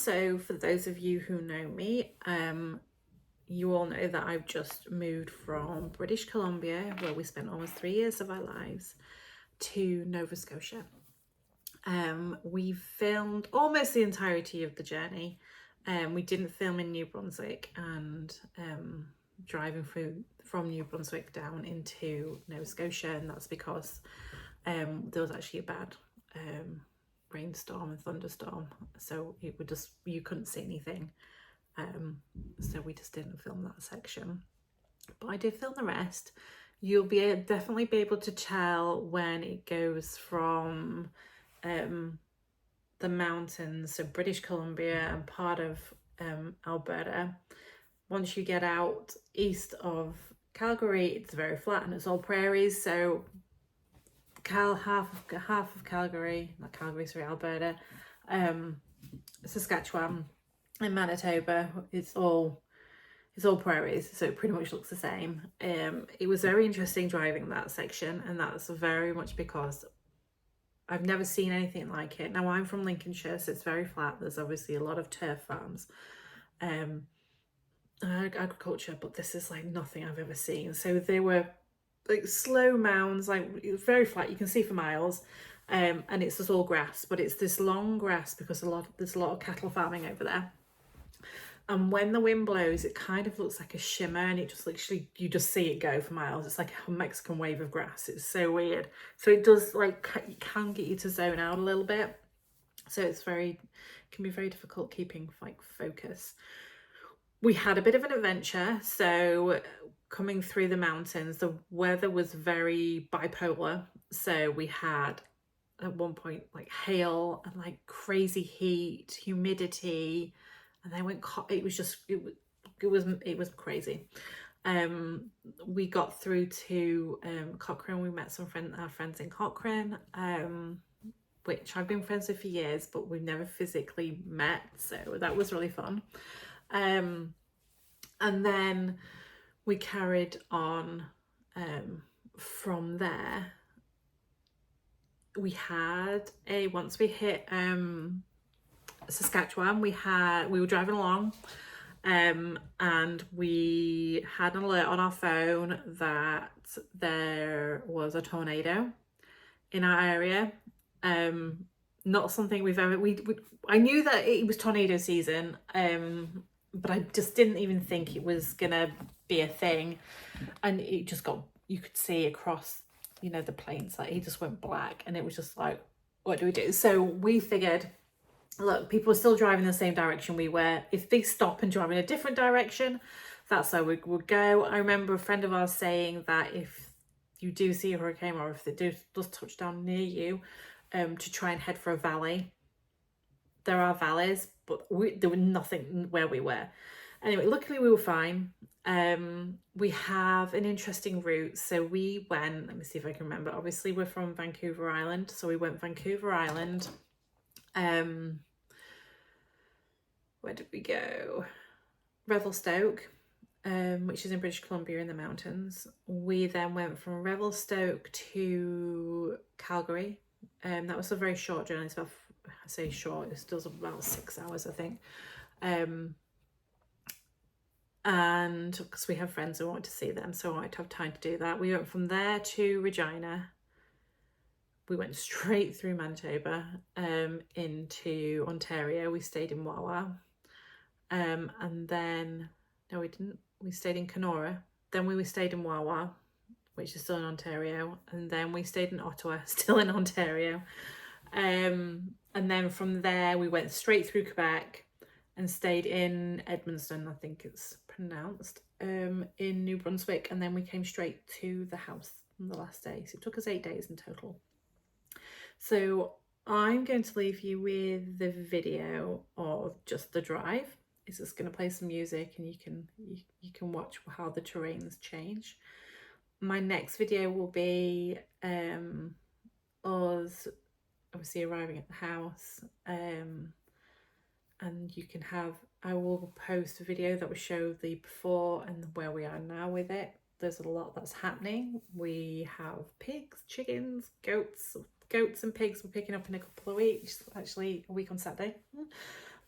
So for those of you who know me, you all know that I've just moved from British Columbia, where we spent almost 3 years of our lives, to Nova Scotia. We filmed almost the entirety of the journey. We didn't film in New Brunswick, and driving from New Brunswick down into Nova Scotia, and that's because there was actually a bad rainstorm and thunderstorm, so it would just, you couldn't see anything, so we just didn't film that section, but I did film the rest. You'll definitely be able to tell when it goes from the mountains, so British Columbia and part of Alberta. Once you get out east of Calgary, it's very flat and it's all prairies. So half of Calgary, not Calgary, sorry, Alberta, Saskatchewan and Manitoba, it's all prairies, so it pretty much looks the same. It was very interesting driving that section, and that's very much because I've never seen anything like it. Now, I'm from Lincolnshire, so it's very flat. There's obviously a lot of turf farms, agriculture, but this is like nothing I've ever seen. So they were like slow mounds, like it was very flat, you can see for miles, and it's just all grass, but it's this long grass because there's a lot of cattle farming over there. And when the wind blows, it kind of looks like a shimmer, and it just literally, you just see it go for miles. It's like a Mexican wave of grass. It's so weird. So it does, like, it can get you to zone out a little bit. So it can be very difficult keeping like focus. We had a bit of an adventure. So coming through the mountains, the weather was very bipolar. So we had at one point like hail and like crazy heat, humidity, and then it was crazy. We got through to Cochrane. We met our friends in Cochrane, which I've been friends with for years, but we've never physically met, so that was really fun. And then we carried on from there. Once we hit Saskatchewan, we were driving along, and we had an alert on our phone that there was a tornado in our area. Not something we've ever, I knew that it was tornado season, but I just didn't even think it was gonna be a thing. And it just you could see across, the plains, like it just went black, and it was just like, what do we do? So we figured, look, people are still driving the same direction we were. If they stop and drive in a different direction, that's how we would go. I remember a friend of ours saying that if you do see a hurricane, or if it does touch down near you, to try and head for a valley. There are valleys, but there was nothing where we were. Anyway, luckily we were fine. We have an interesting route. So we went, let me see if I can remember. Obviously we're from Vancouver Island. So we went Vancouver Island. Where did we go? Revelstoke, which is in British Columbia in the mountains. We then went from Revelstoke to Calgary. That was a very short journey. It's about, I say short, it still about 6 hours, I think. And because we have friends who want to see them, so I might have time to do that. We went from there to Regina. We went straight through Manitoba into Ontario. We stayed in Wawa. And then, no, we didn't. We stayed in Kenora. Then we stayed in Wawa, which is still in Ontario. And then we stayed in Ottawa, still in Ontario. And then from there, we went straight through Quebec and stayed in Edmundston, I think it's pronounced, in New Brunswick. And then we came straight to the house on the last day. So it took us 8 days in total. So I'm going to leave you with the video of just the drive. It's just going to play some music, and you can watch how the terrains change. My next video will be us obviously arriving at the house, and I will post a video that will show the before and where we are now with it. There's a lot that's happening. We have pigs, chickens, goats and pigs we're picking up in a couple of weeks, actually a week on Saturday.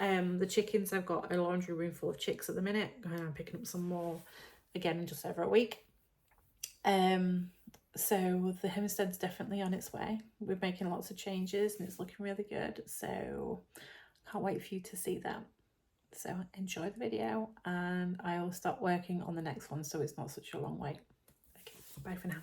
The chickens, I've got a laundry room full of chicks at the minute. I'm picking up some more again in just over a week. So the homestead's definitely on its way. We're making lots of changes and it's looking really good. So can't wait for you to see that. So enjoy the video and I will start working on the next one so it's not such a long wait. Okay, bye for now.